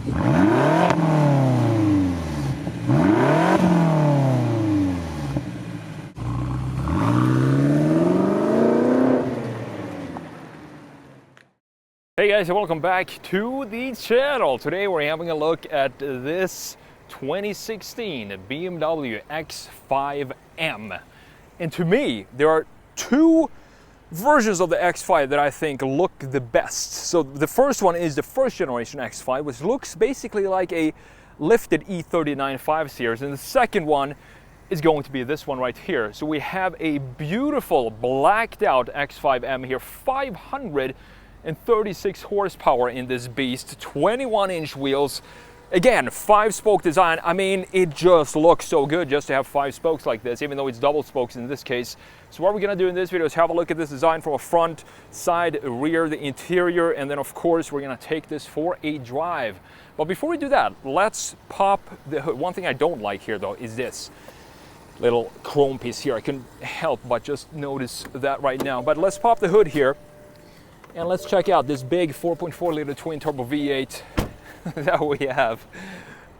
Hey guys, and welcome back to the channel. Today we're having a look at this 2016 BMW X5M. And to me, there are two versions of the X5 that I think look the best. So the first one is the first generation X5, which looks basically like a lifted E39 5 Series, and the second one is going to be this one right here. So we have a beautiful blacked out X5M here, 536 horsepower in this beast, 21-inch wheels. Again, 5-spoke design. I mean, it just looks so good just to have 5 spokes like this, even though it's double spokes in this case. So what we're gonna do in this video is have a look at this design from a front, side, rear, the interior, and then of course we're gonna take this for a drive. But before we do that, let's pop the hood. One thing I don't like here though is this little chrome piece here. I couldn't help but just notice that right now. But let's pop the hood here. And let's check out this big 4.4 liter twin turbo V8 that we have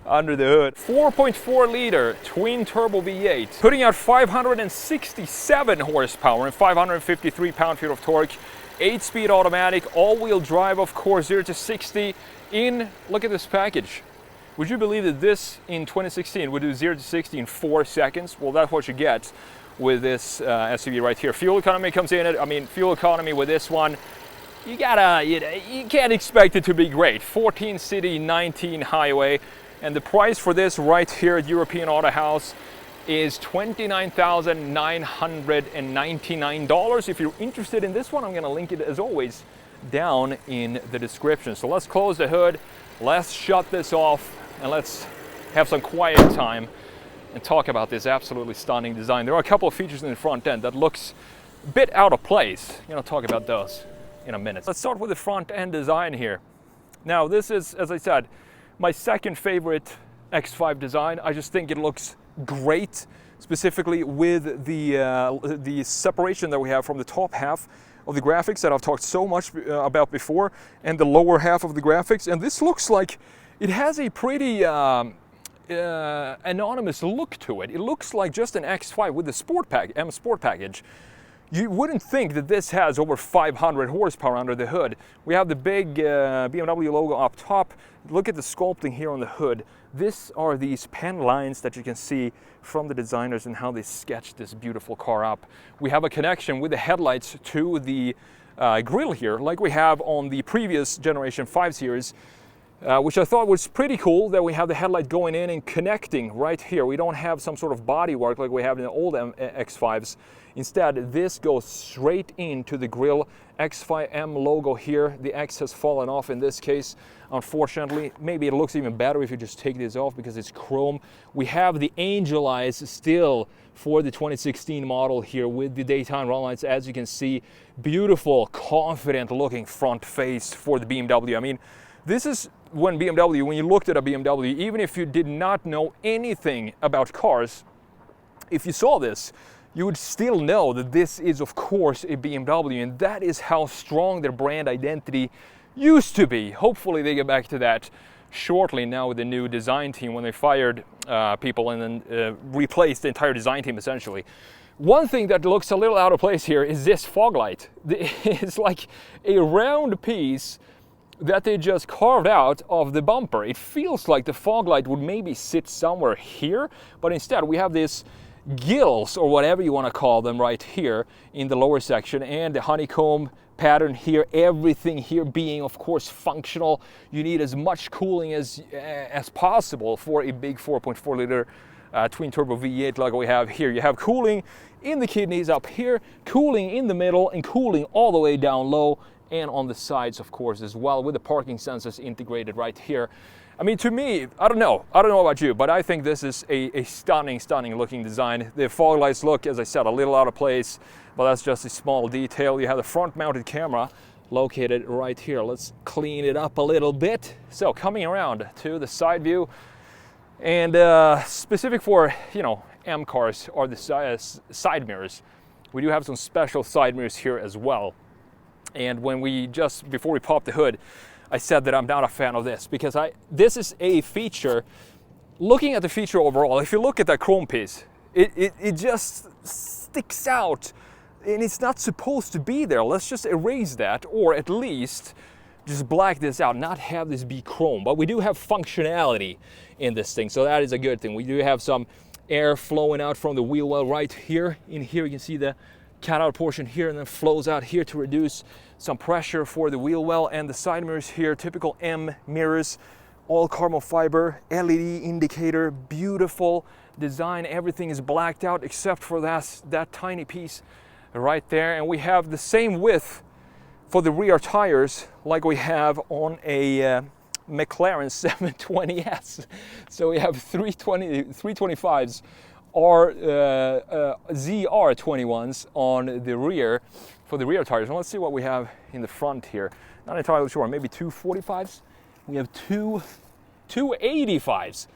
under the hood. 4.4 liter twin turbo V8, putting out 567 horsepower and 553 pound-feet of torque, 8-speed automatic, all-wheel drive, of course, 0 to 60 in, look at this package. Would you believe that this in 2016 would do 0 to 60 in 4 seconds? Well, that's what you get with this SUV right here. Fuel economy comes in it. I mean, fuel economy with this one, you can't expect it to be great. 14 city, 19 highway, and the price for this right here at European Auto House is $29,999. If you're interested in this one, I'm gonna link it as always down in the description. So let's close the hood, let's shut this off, and let's have some quiet time and talk about this absolutely stunning design. There are a couple of features in the front end that looks a bit out of place. I'm gonna talk about those in a minute. Let's start with the front end design here. Now this is, as I said, my second favorite X5 design. I just think it looks great, specifically with the separation that we have from the top half of the graphics that I've talked so much about before, and the lower half of the graphics. And this looks like it has a pretty anonymous look to it. It looks like just an X5 with the M Sport package. You wouldn't think that this has over 500 horsepower under the hood. We have the big BMW logo up top. Look at the sculpting here on the hood. These are these pen lines that you can see from the designers and how they sketched this beautiful car up. We have a connection with the headlights to the grille here, like we have on the previous generation 5 Series, which I thought was pretty cool, that we have the headlight going in and connecting right here. We don't have some sort of bodywork like we have in the old X5s. Instead, this goes straight into the grille. X5M logo here. The X has fallen off in this case, unfortunately. Maybe it looks even better if you just take this off because it's chrome. We have the angel eyes still for the 2016 model here with the daytime run lights. As you can see, beautiful, confident looking front face for the BMW. I mean, this is when you looked at a BMW, even if you did not know anything about cars, if you saw this, you would still know that this is, of course, a BMW, and that is how strong their brand identity used to be. Hopefully they get back to that shortly now with the new design team, when they fired people and then replaced the entire design team, essentially. One thing that looks a little out of place here is this fog light. It's like a round piece that they just carved out of the bumper. It feels like the fog light would maybe sit somewhere here, but instead we have this gills, or whatever you want to call them, right here in the lower section, and the honeycomb pattern here, everything here being, of course, functional. You need as much cooling as possible for a big 4.4 liter twin turbo V8 like we have here. You have cooling in the kidneys up here, cooling in the middle, and cooling all the way down low and on the sides, of course, as well, with the parking sensors integrated right here. I mean, to me, I don't know about you, but I think this is a stunning looking design. The fog lights look, as I said, a little out of place, but that's just a small detail. You have the front mounted camera located right here. Let's clean it up a little bit. So coming around to the side view, and specific for, you know, M cars are the side mirrors. We do have some special side mirrors here as well. And when we before we pop the hood, I said that I'm not a fan of this, because this is a feature. Looking at the feature overall, if you look at that chrome piece, it just sticks out, and it's not supposed to be there. Let's just erase that, or at least just black this out, not have this be chrome. But we do have functionality in this thing, so that is a good thing. We do have some air flowing out from the wheel well right here. In here you can see the cutout portion here, and then flows out here to reduce some pressure for the wheel well. And the side mirrors here, typical M mirrors, all carbon fiber, LED indicator, beautiful design. Everything is blacked out except for that tiny piece right there. And we have the same width for the rear tires like we have on a McLaren 720S. So we have 325s or ZR21s on the rear for the rear tires. And let's see what we have in the front here. Not entirely sure, maybe 245s. We have two 285s.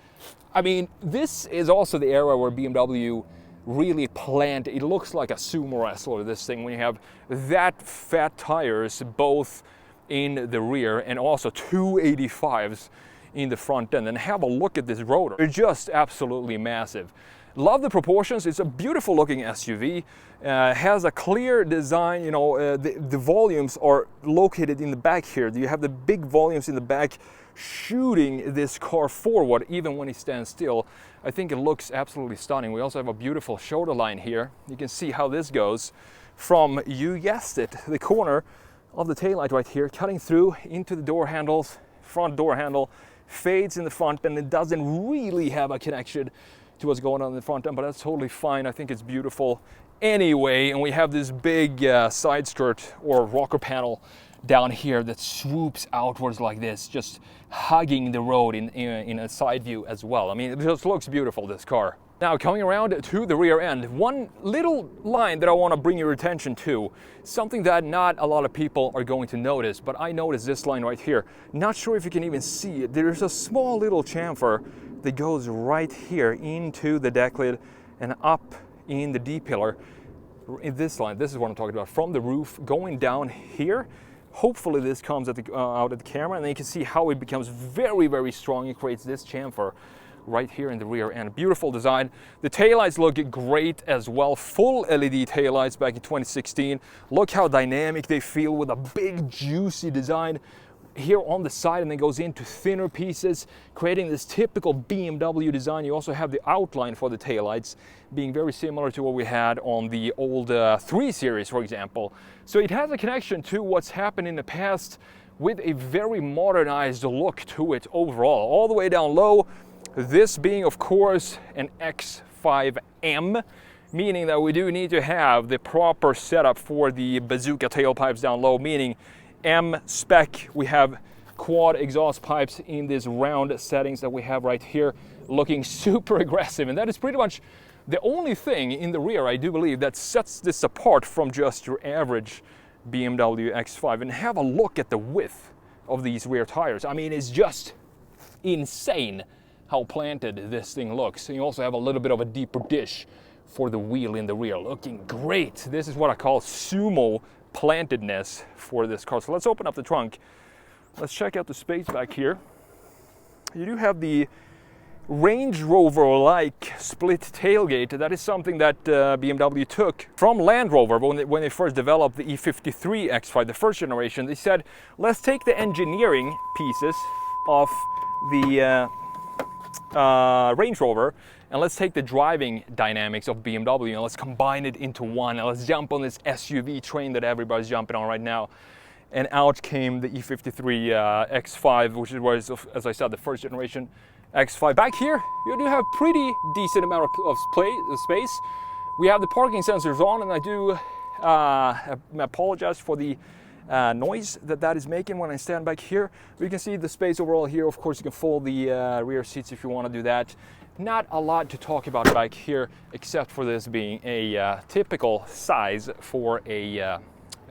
I mean, this is also the era where BMW really planned. It looks like a sumo wrestler, this thing, when you have that fat tires both in the rear and also 285s in the front end. And have a look at this rotor. They're just absolutely massive. Love the proportions. It's a beautiful looking SUV. Has a clear design. You know, the volumes are located in the back here. You have the big volumes in the back shooting this car forward even when it stands still. I think it looks absolutely stunning. We also have a beautiful shoulder line here. You can see how this goes from, you guessed it, the corner of the taillight right here, cutting through into the door handles. Front door handle fades in the front, and it doesn't really have a connection to what's going on in the front end, but that's totally fine. I think it's beautiful anyway. And we have this big side skirt or rocker panel down here that swoops outwards like this, just hugging the road in a side view as well. I mean, it just looks beautiful, this car. Now, coming around to the rear end, one little line that I want to bring your attention to, something that not a lot of people are going to notice, but I noticed this line right here. Not sure if you can even see it. There's a small little chamfer that goes right here into the deck lid and up in the D-pillar. In this line, this is what I'm talking about, from the roof going down here. Hopefully this comes at out at the camera, and then you can see how it becomes very, very strong. It creates this chamfer right here in the rear end. Beautiful design. The taillights look great as well. Full LED taillights back in 2016. Look how dynamic they feel with a big juicy design here on the side, and then goes into thinner pieces, creating this typical BMW design. You also have the outline for the taillights being very similar to what we had on the old 3 Series, for example. So it has a connection to what's happened in the past with a very modernized look to it overall. All the way down low, this being, of course, an X5M, meaning that we do need to have the proper setup for the bazooka tailpipes down low, meaning M spec. We have quad exhaust pipes in these round settings that we have right here, looking super aggressive. And that is pretty much the only thing in the rear, I do believe, that sets this apart from just your average BMW X5. And have a look at the width of these rear tires. I mean, it's just insane how planted this thing looks. And you also have a little bit of a deeper dish for the wheel in the rear, looking great. This is what I call sumo plantedness for this car. So let's open up the trunk. Let's check out the space back here. You do have the Range Rover-like split tailgate. That is something that BMW took from Land Rover when they first developed the E53 X5, the first generation. They said, let's take the engineering pieces of the Range Rover, and let's take the driving dynamics of BMW and let's combine it into one, and let's jump on this SUV train that everybody's jumping on right now. And out came the E53 X5, which was, as I said, the first generation X5. Back here, you do have pretty decent amount of space. We have the parking sensors on, and I do apologize for the noise that is making when I stand back here. But you can see the space overall here. Of course, you can fold the rear seats if you want to do that. Not a lot to talk about back here, except for this being a typical size for a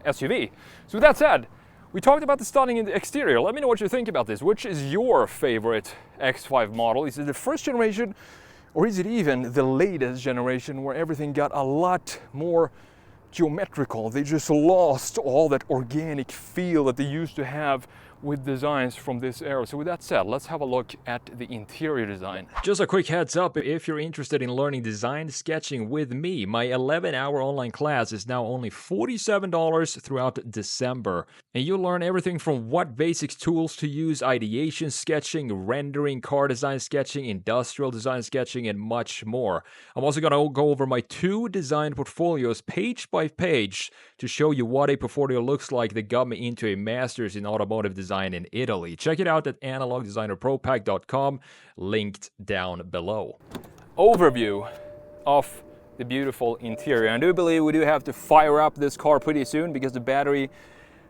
SUV. So with that said, we talked about the stunning in the exterior. Let me know what you think about this. Which is your favorite X5 model? Is it the first generation, or is it even the latest generation where everything got a lot more geometrical? They just lost all that organic feel that they used to have with designs from this era. So with that said, let's have a look at the interior design. Just a quick heads up, if you're interested in learning design sketching with me, my 11-hour online class is now only $47 throughout December. And you'll learn everything from what basic tools to use, ideation sketching, rendering, car design sketching, industrial design sketching, and much more. I'm also going to go over my 2 design portfolios page by page to show you what a portfolio looks like that got me into a master's in automotive design in Italy. Check it out at analogdesignerpropack.com, linked down below. Overview of the beautiful interior. I do believe we do have to fire up this car pretty soon because the battery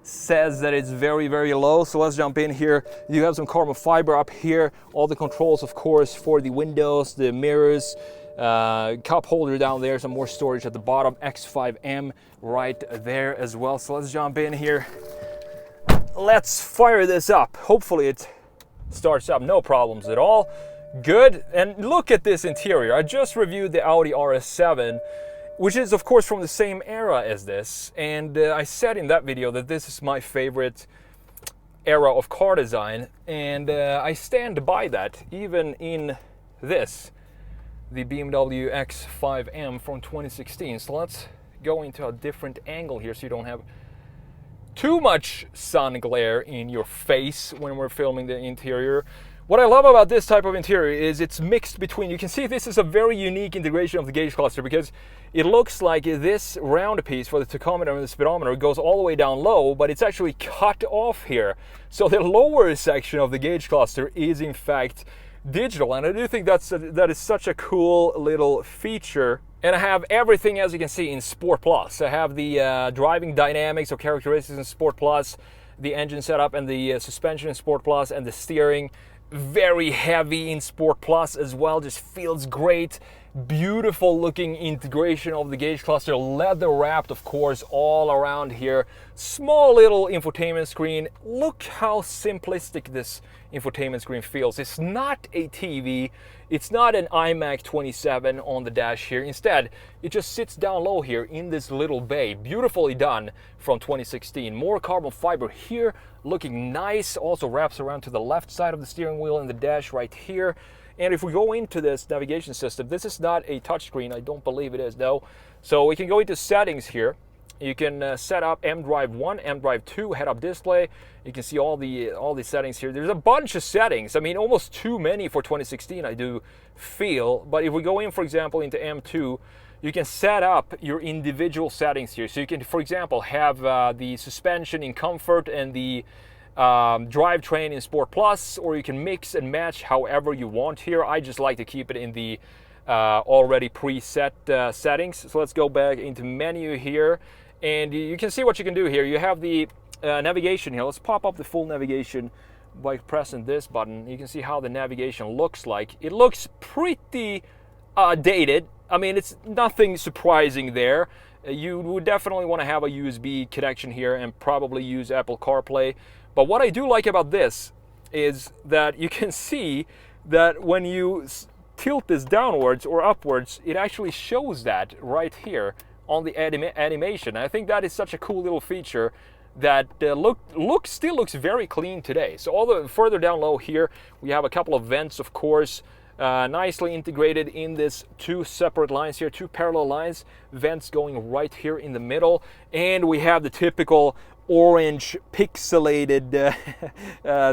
says that it's very, very low. So let's jump in here. You have some carbon fiber up here. All the controls, of course, for the windows, the mirrors, cup holder down there, some more storage at the bottom, X5M right there as well. So let's jump in here. Let's fire this up. Hopefully it starts up, no problems at all. Good. And look at this interior. I just reviewed the Audi RS7, which is of course from the same era as this. And I said in that video that this is my favorite era of car design. And I stand by that, even in this, the BMW X5M from 2016. So let's go into a different angle here so you don't have too much sun glare in your face when we're filming the interior. What I love about this type of interior is it's mixed between, you can see this is a very unique integration of the gauge cluster because it looks like this round piece for the tachometer and the speedometer goes all the way down low, but it's actually cut off here. So the lower section of the gauge cluster is in fact digital, and I do think that is such a cool little feature. And I have everything, as you can see, in Sport Plus. I have the driving dynamics or characteristics in Sport Plus, the engine setup and the suspension in Sport Plus, and the steering very heavy in Sport Plus as well. Just feels great. Beautiful looking integration of the gauge cluster, leather wrapped of course all around here. Small little infotainment screen. Look how simplistic this infotainment screen feels. It's not a TV, it's not an iMac 27 on the dash here. Instead, it just sits down low here in this little bay. Beautifully done from 2016. More carbon fiber here, looking nice. Also wraps around to the left side of the steering wheel and the dash right here. And if we go into this navigation system, this is not a touchscreen. I don't believe it is, though. So we can go into settings here. You can set up mDrive 1, mDrive 2, head-up display. You can see all the settings here. There's a bunch of settings. I mean, almost too many for 2016, I do feel. But if we go in, for example, into M2, you can set up your individual settings here. So you can, for example, have the suspension in comfort and the drivetrain in Sport Plus, or you can mix and match however you want here. I just like to keep it in the already preset settings. So let's go back into menu here, and you can see what you can do here. You have the navigation here. Let's pop up the full navigation by pressing this button. You can see how the navigation looks like. It looks pretty dated. I mean, it's nothing surprising there. You would definitely want to have a USB connection here and probably use Apple CarPlay. But what I do like about this is that you can see that when you tilt this downwards or upwards, it actually shows that right here on the animation. I think that is such a cool little feature that still looks very clean today. So all the further down low here, we have a couple of vents, of course, nicely integrated in this 2 separate lines here, 2 parallel lines, vents going right here in the middle, and we have the typical orange pixelated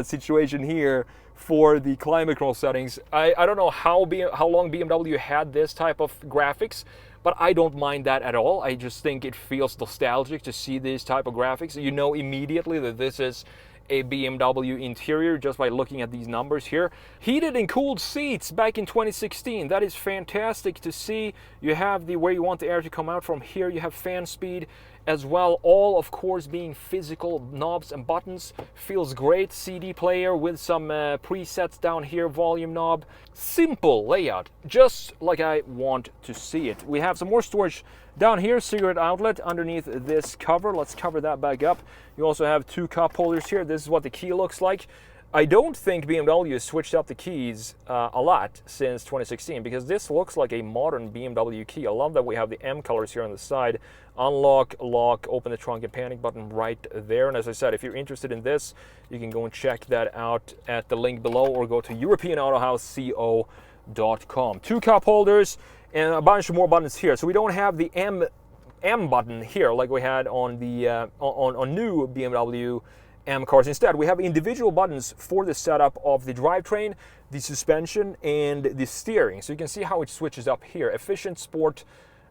situation here for the climate control settings. I don't know how long BMW had this type of graphics, but I don't mind that at all. I just think it feels nostalgic to see these type of graphics. You know immediately that this is a BMW interior just by looking at these numbers here. Heated and cooled seats back in 2016. That is fantastic to see. You have the where you want the air to come out from here. You have fan speed as well, all of course being physical knobs and buttons. Feels great. CD player with some presets down here, volume knob. Simple layout, just like I want to see it. We have some more storage down here, cigarette outlet underneath this cover. Let's cover that back up. You also have 2 cup holders here. This is what the key looks like. I don't think BMW has switched up the keys a lot since 2016, because this looks like a modern BMW key. I love that we have the M colors here on the side. Unlock, lock, open the trunk and panic button right there. And as I said, if you're interested in this, you can go and check that out at the link below, or go to EuropeanAutoHouseCO.com. 2 cup holders and a bunch of more buttons here. So we don't have the M button here like we had on the on new BMW M cars. Instead, we have individual buttons for the setup of the drivetrain, the suspension, and the steering. So you can see how it switches up here: efficient, sport,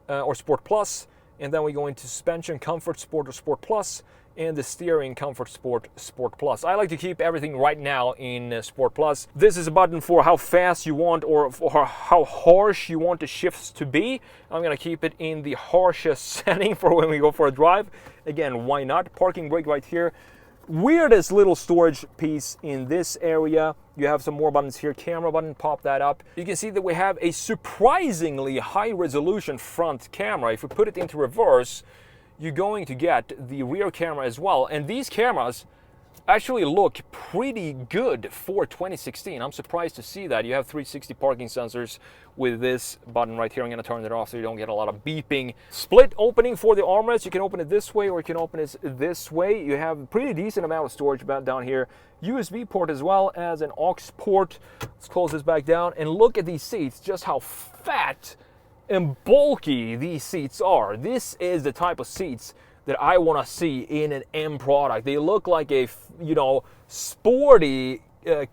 or sport plus, and then we go into suspension, comfort, sport, or sport plus, and the steering, comfort, sport, sport plus. I like to keep everything right now in sport plus. This is a button for how fast you want, or for how harsh you want the shifts to be. I'm gonna keep it in the harshest setting for when we go for a drive. Again, why not? Parking brake right here. Weirdest little storage piece in this area. You have some more buttons here. Camera button, pop that up. You can see that we have a surprisingly high resolution front camera. If we put it into reverse, you're going to get the rear camera as well. And these cameras actually look pretty good for 2016. I'm surprised to see that. You have 360 parking sensors with this button right here. I'm going to turn it off so you don't get a lot of beeping. Split opening for the armrest. You can open it this way or you can open it this way. You have a pretty decent amount of storage down here. USB port as well as an aux port. Let's close this back down and look at these seats, just how fat and bulky these seats are. This is the type of seats that I want to see in an M product. They look like a, you know, sporty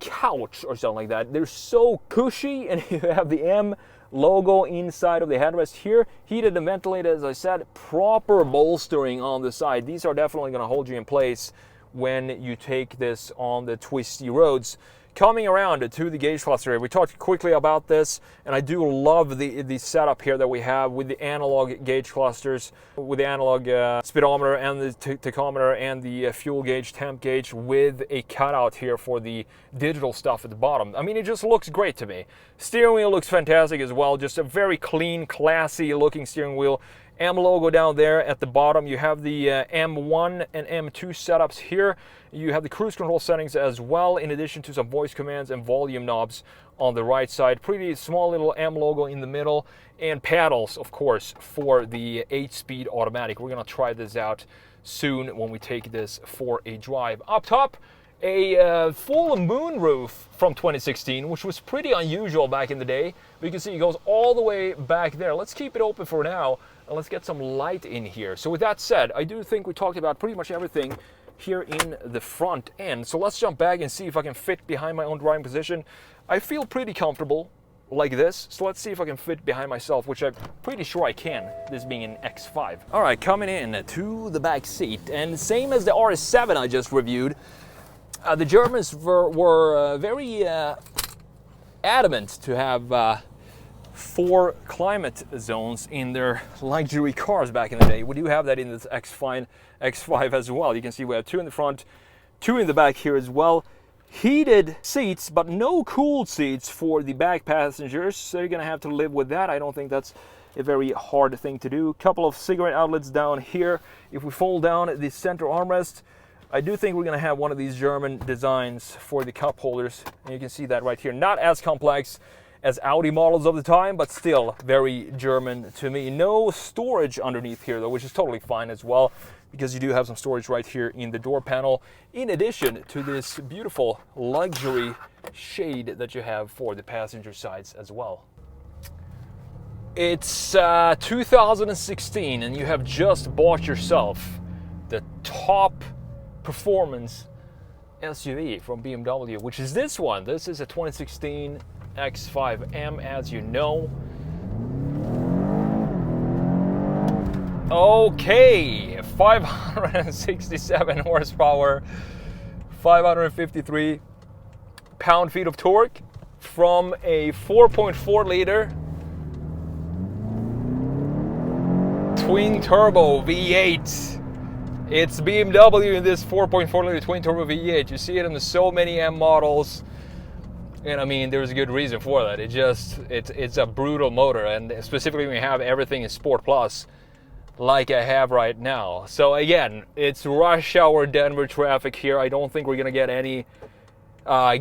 couch or something like that. They're so cushy, and you have the M logo inside of the headrest here. Heated and ventilated, as I said. Proper bolstering on the side. These are definitely going to hold you in place when you take this on the twisty roads. Coming around to the gauge cluster here, we talked quickly about this, and I do love the setup here that we have with the analog gauge clusters, with the analog speedometer and the tachometer and the fuel gauge, temp gauge, with a cutout here for the digital stuff at the bottom. I mean, it just looks great to me. Steering wheel looks fantastic as well, just a very clean, classy looking steering wheel. M logo down there at the bottom. You have the M1 and M2 setups here. You have the cruise control settings as well, in addition to some voice commands and volume knobs on the right side. Pretty small little M logo in the middle, and paddles, of course, for the 8-speed automatic. We're gonna try this out soon when we take this for a drive. Up top, a full moonroof from 2016, which was pretty unusual back in the day. But you can see it goes all the way back there. Let's keep it open for now, and let's get some light in here. So with that said, I do think we talked about pretty much everything here in the front end. So let's jump back and see if I can fit behind my own driving position. I feel pretty comfortable like this, so let's see if I can fit behind myself, which I'm pretty sure I can, this being an X5. All right, coming in to the back seat, and same as the RS7 I just reviewed, the Germans were very adamant to have 4 climate zones in their luxury cars back in the day. We do have that in this X5 as well. You can see we have 2 in the front, 2 in the back here as well. Heated seats, but no cooled seats for the back passengers, so you're gonna have to live with that. I don't think that's a very hard thing to do. Couple of cigarette outlets down here. If we fold down the center armrest, I do think we're gonna have one of these German designs for the cup holders, and you can see that right here. Not as complex as Audi models of the time, but still very German to me. No storage underneath here though, which is totally fine as well, because you do have some storage right here in the door panel, in addition to this beautiful luxury shade that you have for the passenger sides as well. It's 2016 and you have just bought yourself the top performance SUV from BMW, which is this one. This is a 2016 X5M, as you know. Okay, 567 horsepower, 553 pound-feet of torque from a 4.4 liter twin-turbo V8. It's BMW in this 4.4 liter twin-turbo V8. You see it in so many M models. And I mean, there's a good reason for that. It's a brutal motor, and specifically when you have everything in Sport Plus, like I have right now. So again, it's rush hour Denver traffic here. I don't think we're gonna get any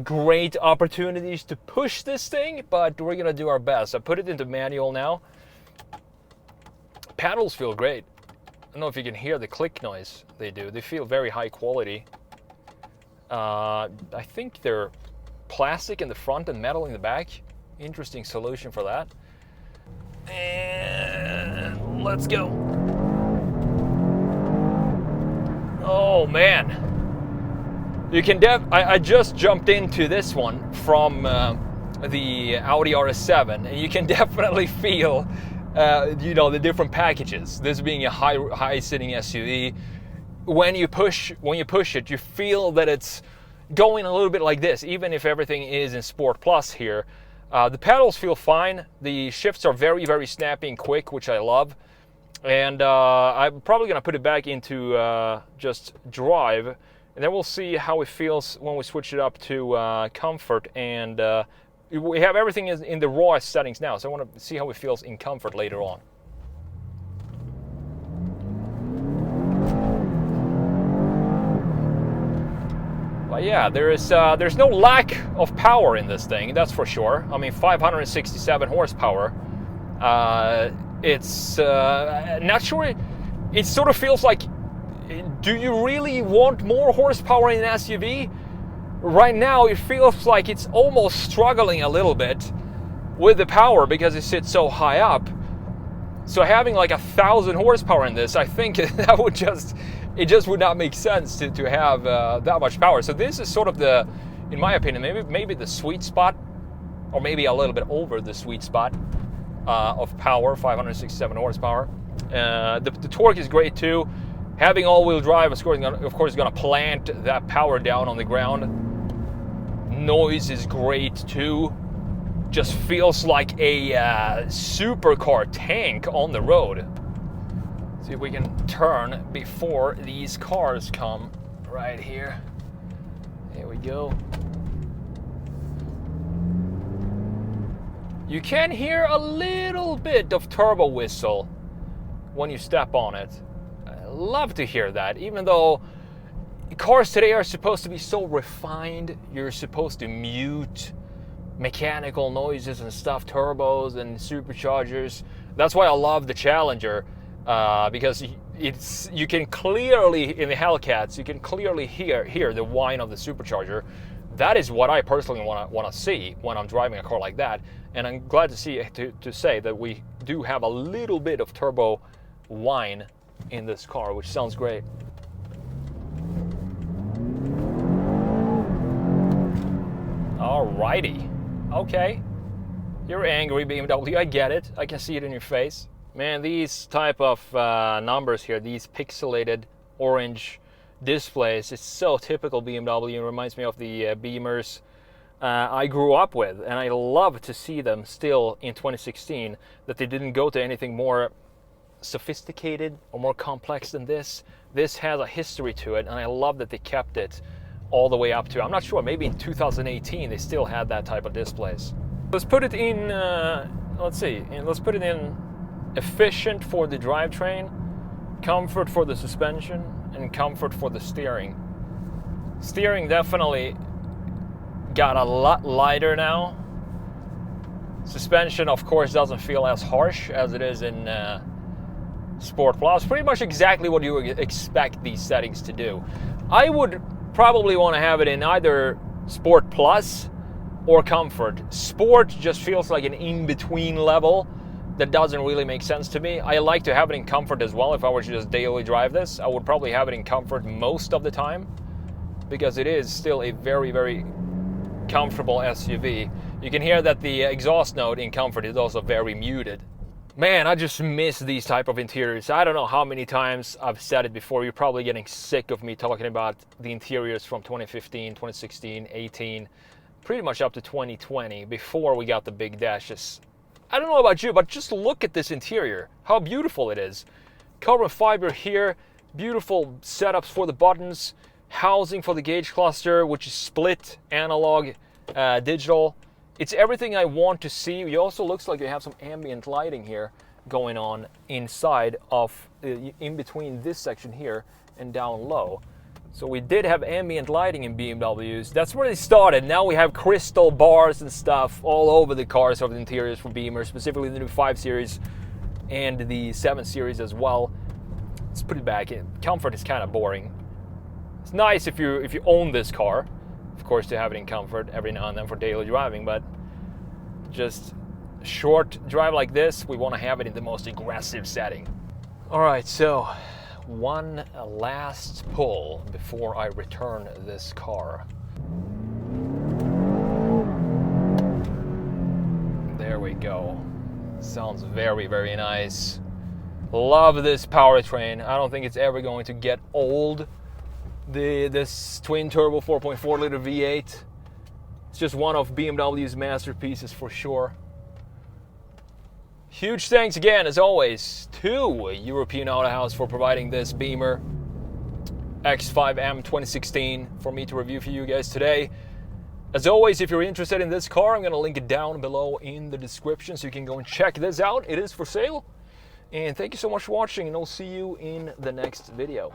great opportunities to push this thing, but we're gonna do our best. I put it into manual now. Paddles feel great. I don't know if you can hear the click noise they do. They feel very high quality. I think they're plastic in the front and metal in the back. Interesting solution for that. And let's go. Oh man. You can I just jumped into this one from the Audi RS7, and you can definitely feel you know, the different packages. This being a high sitting SUV, when you push it, you feel that it's going a little bit like this, even if everything is in Sport Plus here. The pedals feel fine. The shifts are very, very snappy and quick, which I love. And I'm probably gonna put it back into just drive, and then we'll see how it feels when we switch it up to comfort. And we have everything in the rawest settings now, so I want to see how it feels in comfort later on. But yeah, there's no lack of power in this thing, that's for sure. I mean, 567 horsepower. It's not sure. It sort of feels like, do you really want more horsepower in an SUV? Right now, it feels like it's almost struggling a little bit with the power because it sits so high up. So having like 1,000 horsepower in this, I think that would just would not make sense to have that much power. So this is sort of the, in my opinion, maybe the sweet spot, or maybe a little bit over the sweet spot of power, 567 horsepower. The torque is great too. Having all-wheel drive, of course, is going to plant that power down on the ground. Noise is great too. Just feels like a supercar tank on the road. See if we can turn before these cars come right here. There we go. You can hear a little bit of turbo whistle when you step on it. I love to hear that, even though cars today are supposed to be so refined. You're supposed to mute mechanical noises and stuff, turbos and superchargers. That's why I love the Challenger, because you can clearly, in the Hellcats, you can clearly hear the whine of the supercharger. That is what I personally want to see when I'm driving a car like that. And I'm glad to say that we do have a little bit of turbo whine in this car, which sounds great. Alrighty. Okay. You're angry, BMW. I get it. I can see it in your face. Man, these type of numbers here, these pixelated orange displays, it's so typical BMW. It reminds me of the Beamers I grew up with, and I love to see them still in 2016, that they didn't go to anything more sophisticated or more complex than this. This has a history to it, and I love that they kept it all the way up to, I'm not sure, maybe in 2018 they still had that type of displays. Let's put it in, let's put it in efficient for the drivetrain, comfort for the suspension, and comfort for the steering. Steering definitely got a lot lighter now. Suspension, of course, doesn't feel as harsh as it is in Sport Plus. Pretty much exactly what you would expect these settings to do. I would probably want to have it in either Sport Plus or Comfort. Sport just feels like an in-between level that doesn't really make sense to me. I like to have it in Comfort as well. If I were to just daily drive this, I would probably have it in Comfort most of the time, because it is still a very, very comfortable SUV. You can hear that the exhaust note in Comfort is also very muted. Man, I just miss these type of interiors. I don't know how many times I've said it before. You're probably getting sick of me talking about the interiors from 2015, 2016, 18, pretty much up to 2020, before we got the big dashes. I don't know about you, but just look at this interior, how beautiful it is. Carbon fiber here, beautiful setups for the buttons, housing for the gauge cluster, which is split, analog, digital. It's everything I want to see. It also looks like you have some ambient lighting here going on inside of, in between this section here and down low. So we did have ambient lighting in BMWs. That's where they started. Now we have crystal bars and stuff all over the cars of the interiors for Beamer, specifically the new 5 Series and the 7 Series as well. Let's put it back in. Comfort is kind of boring. It's nice if you own this car, of course, to have it in comfort every now and then for daily driving, but just a short drive like this, we want to have it in the most aggressive setting. All right, so one last pull before I return this car. There we go. Sounds very, very nice. Love this powertrain. I don't think it's ever going to get old. This twin turbo 4.4 liter V8. It's just one of BMW's masterpieces for sure. Huge thanks again, as always, to European Auto House for providing this Beamer X5M 2016 for me to review for you guys today. As always, if you're interested in this car, I'm going to link it down below in the description so you can go and check this out. It is for sale. And thank you so much for watching, and I'll see you in the next video.